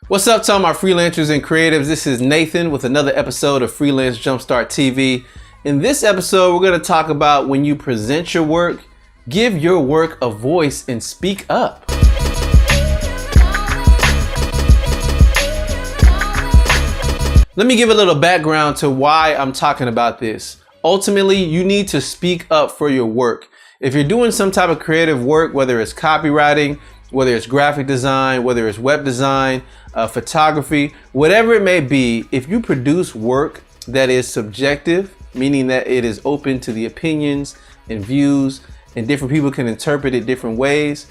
What's up to all my freelancers and creatives? This is Nathan with another episode of Freelance Jumpstart TV. In this episode, we're going to talk about when you present your work, give your work a voice and speak up. Let me give a little background to why I'm talking about this. Ultimately, you need to speak up for your work. If you're doing some type of creative work, whether it's copywriting, whether it's graphic design, whether it's web design, photography, whatever it may be, if you produce work that is subjective, meaning that it is open to the opinions and views and different people can interpret it different ways.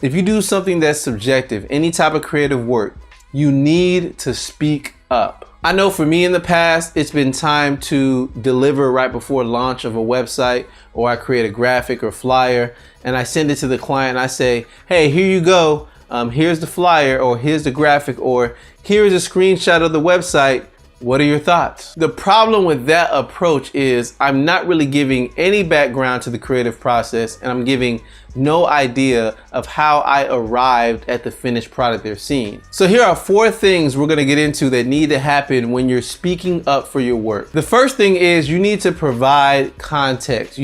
If you do something that's subjective, any type of creative work, you need to speak up. I know for me in the past, it's been time to deliver right before launch of a website, or I create a graphic or flyer and I send it to the client and I say, hey, here you go. Here's the flyer, or here's the graphic, or here's a screenshot of the website. What are your thoughts? The problem with that approach is I'm not really giving any background to the creative process, and I'm giving no idea of how I arrived at the finished product they're seeing. So here are 4 things we're gonna get into that need to happen when you're speaking up for your work. The first thing is you need to provide context.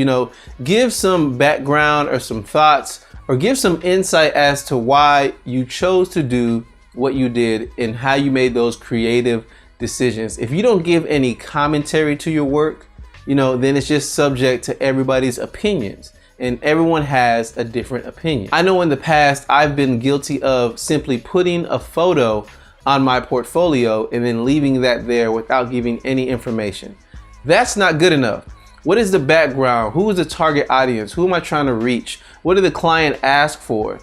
Give some background or some thoughts, or give some insight as to why you chose to do what you did and how you made those creative decisions. If you don't give any commentary to your work, then it's just subject to everybody's opinions, and everyone has a different opinion. I know in the past I've been guilty of simply putting a photo on my portfolio and then leaving that there without giving any information. That's not good enough. What is the background? Who is the target audience? Who am I trying to reach? What did the client ask for?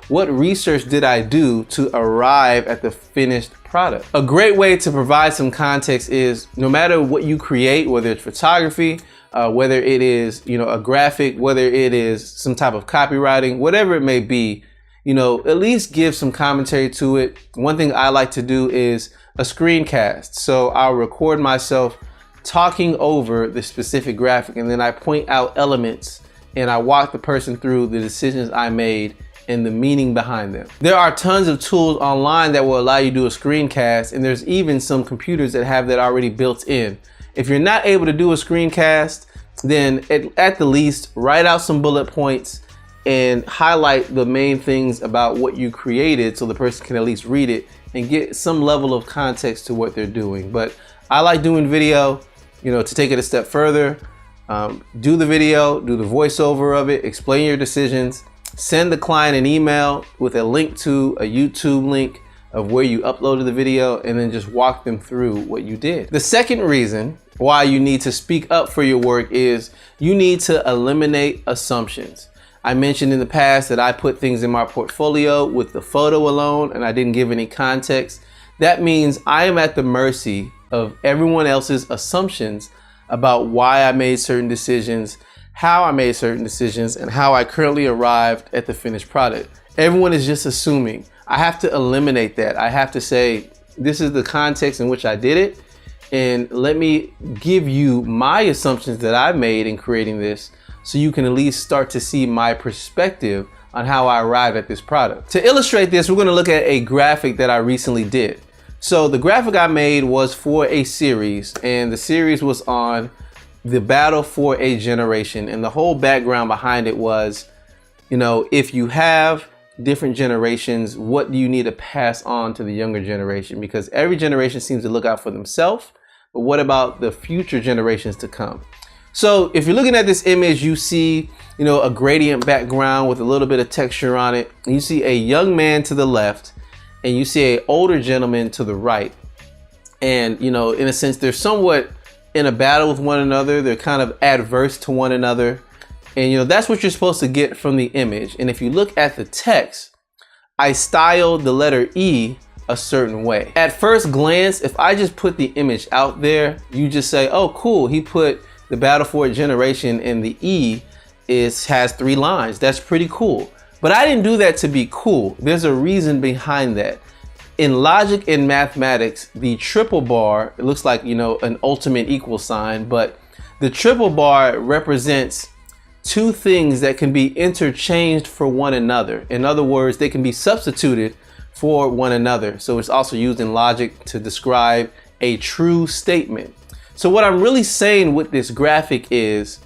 What research did I do to arrive at the finished product? A great way to provide some context is no matter what you create, whether it's photography, whether it is, a graphic, whether it is some type of copywriting, whatever it may be, at least give some commentary to it. One thing I like to do is a screencast. So I'll record myself talking over the specific graphic, and then I point out elements and I walk the person through the decisions I made and the meaning behind them. There are tons of tools online that will allow you to do a screencast, and there's even some computers that have that already built in. If you're not able to do a screencast, then at the least write out some bullet points and highlight the main things about what you created so the person can at least read it and get some level of context to what they're doing. But I like doing video, to take it a step further. Do the video, do the voiceover of it, explain your decisions, send the client an email with a link to a YouTube link of where you uploaded the video, and then just walk them through what you did. The second reason why you need to speak up for your work is you need to eliminate assumptions. I mentioned in the past that I put things in my portfolio with the photo alone and I didn't give any context. That means I am at the mercy of everyone else's assumptions about why I made certain decisions, how I made certain decisions, and how I currently arrived at the finished product. Everyone is just assuming. I have to eliminate that. I have to say, this is the context in which I did it, and let me give you my assumptions that I made in creating this, so you can at least start to see my perspective on how I arrived at this product. To illustrate this, we're gonna look at a graphic that I recently did. So the graphic I made was for a series, and the series was on the battle for a generation. And the whole background behind it was, if you have different generations, what do you need to pass on to the younger generation? Because every generation seems to look out for themselves, but what about the future generations to come? So if you're looking at this image, you see, a gradient background with a little bit of texture on it. And you see a young man to the left, and you see an older gentleman to the right. And, in a sense, they're somewhat in a battle with one another. They're kind of adverse to one another. And, that's what you're supposed to get from the image. And if you look at the text, I styled the letter E a certain way. At first glance, if I just put the image out there, you just say, oh, cool. He put the battle for a generation, and the E has 3 lines. That's pretty cool. But I didn't do that to be cool. There's a reason behind that. In logic and mathematics, the triple bar, it looks like, an ultimate equal sign, but the triple bar represents 2 things that can be interchanged for one another. In other words, they can be substituted for one another. So it's also used in logic to describe a true statement. So what I'm really saying with this graphic is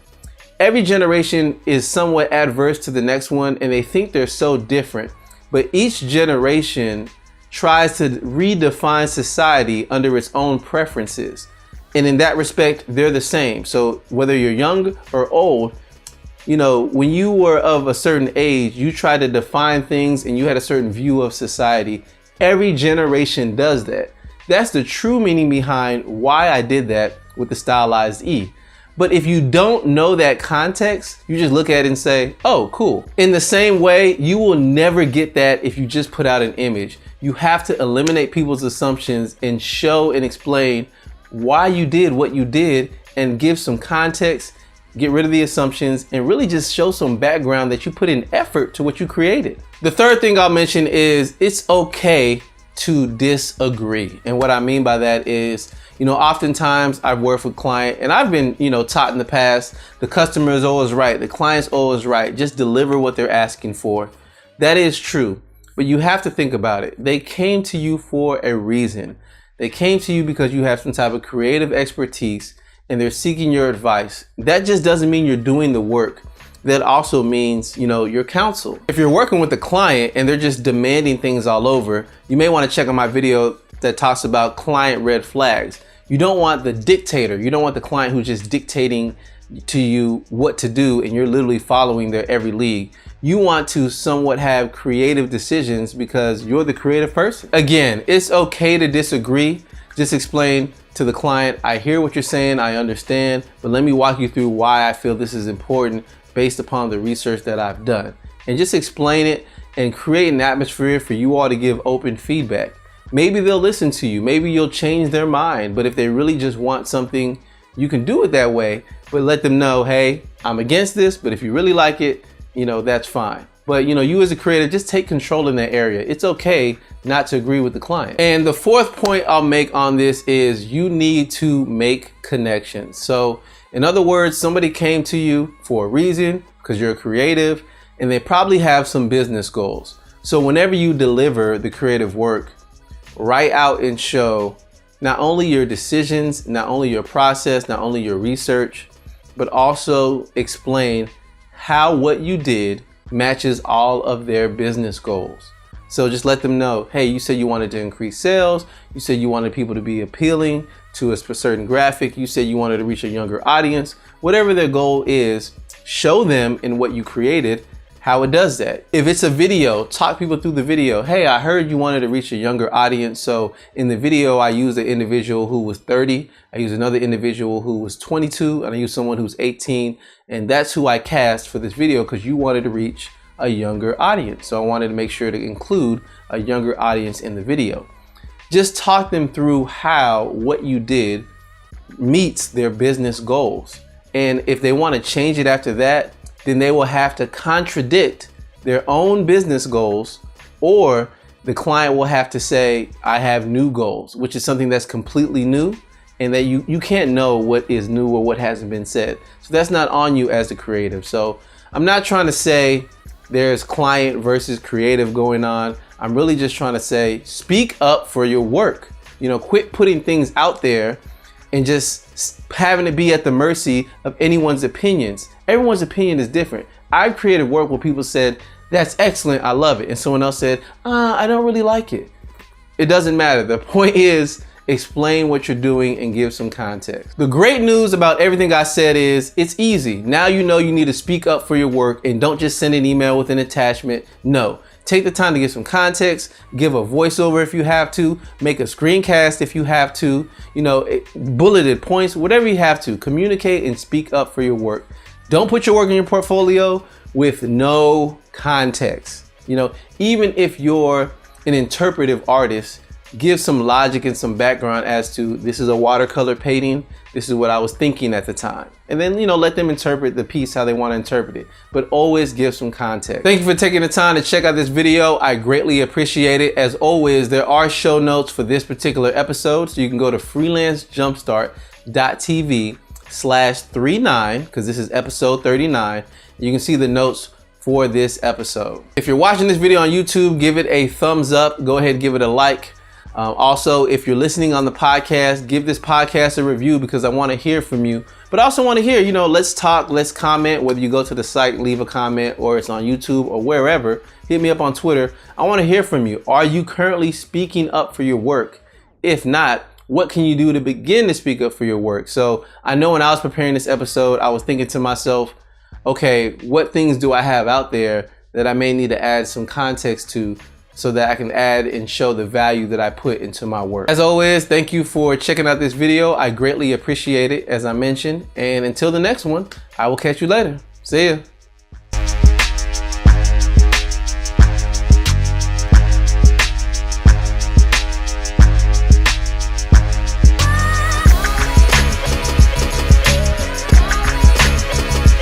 every generation is somewhat adverse to the next one, and they think they're so different. But each generation tries to redefine society under its own preferences. And in that respect, they're the same. So whether you're young or old, you know, when you were of a certain age, you tried to define things and you had a certain view of society. Every generation does that. That's the true meaning behind why I did that with the stylized E. But if you don't know that context, you just look at it and say, oh, cool. In the same way, you will never get that if you just put out an image. You have to eliminate people's assumptions and show and explain why you did what you did and give some context, get rid of the assumptions, and really just show some background that you put in effort to what you created. The third thing I'll mention is it's okay to disagree. And what I mean by that is, you know, oftentimes I've worked with client and I've been, you know, taught in the past, the customer is always right, the client's always right, just deliver what they're asking for. That is true, but you have to think about it. They came to you for a reason. They came to you because you have some type of creative expertise and they're seeking your advice. That just doesn't mean you're doing the work. That also means, you know, your counsel. If you're working with a client and they're just demanding things all over, you may want to check out my video that talks about client red flags. You don't want the dictator. You don't want the client who's just dictating to you what to do and you're literally following their every lead. You want to somewhat have creative decisions because you're the creative person. Again, it's okay to disagree. Just explain to the client, I hear what you're saying, I understand, but let me walk you through why I feel this is important based upon the research that I've done. And just explain it and create an atmosphere for you all to give open feedback. Maybe they'll listen to you, maybe you'll change their mind, but if they really just want something, you can do it that way, but let them know, hey, I'm against this, but if you really like it, you know, that's fine. But you know, you as a creator, just take control in that area. It's okay not to agree with the client. And the fourth point I'll make on this is you need to make connections. So in other words, somebody came to you for a reason because you're creative and they probably have some business goals. So whenever you deliver the creative work, write out and show not only your decisions, not only your process, not only your research, but also explain how what you did matches all of their business goals. So just let them know, hey, you said you wanted to increase sales. You said you wanted people to be appealing to a certain graphic. You said you wanted to reach a younger audience. Whatever their goal is, show them in what you created how it does that. If it's a video, talk people through the video. Hey, I heard you wanted to reach a younger audience. So in the video, I used an individual who was 30. I used another individual who was 22, and I used someone who's 18. And that's who I cast for this video because you wanted to reach a younger audience. So I wanted to make sure to include a younger audience in the video. Just talk them through how what you did meets their business goals. And if they want to change it after that, then they will have to contradict their own business goals, or the client will have to say, I have new goals, which is something that's completely new and that you can't know what is new or what hasn't been said. So that's not on you as the creative. So I'm not trying to say there's client versus creative going on. I'm really just trying to say, speak up for your work. You know, quit putting things out there and just having to be at the mercy of anyone's opinions. Everyone's opinion is different. I've created work where people said, that's excellent, I love it. And someone else said, I don't really like it. It doesn't matter. The point is, explain what you're doing and give some context. The great news about everything I said is it's easy. Now you know you need to speak up for your work and don't just send an email with an attachment. No. Take the time to give some context, give a voiceover if you have to, make a screencast if you have to, you know, bulleted points, whatever you have to. Communicate and speak up for your work. Don't put your work in your portfolio with no context. You know, even if you're an interpretive artist, give some logic and some background as to this is a watercolor painting. This is what I was thinking at the time. And then, you know, let them interpret the piece how they want to interpret it, but always give some context. Thank you for taking the time to check out this video. I greatly appreciate it. As always, there are show notes for this particular episode. So you can go to freelancejumpstart.tv/39, because this is episode 39. You can see the notes for this episode. If you're watching this video on YouTube, give it a thumbs up. Go ahead and give it a like. Also, if you're listening on the podcast, give this podcast a review because I want to hear from you. But I also want to hear, let's talk, let's comment, whether you go to the site, leave a comment, or it's on YouTube or wherever. Hit me up on Twitter. I want to hear from you. Are you currently speaking up for your work? If not, what can you do to begin to speak up for your work? So I know when I was preparing this episode, I was thinking to myself, okay, what things do I have out there that I may need to add some context to so that I can add and show the value that I put into my work. As always, thank you for checking out this video. I greatly appreciate it, as I mentioned. And until the next one, I will catch you later. See ya.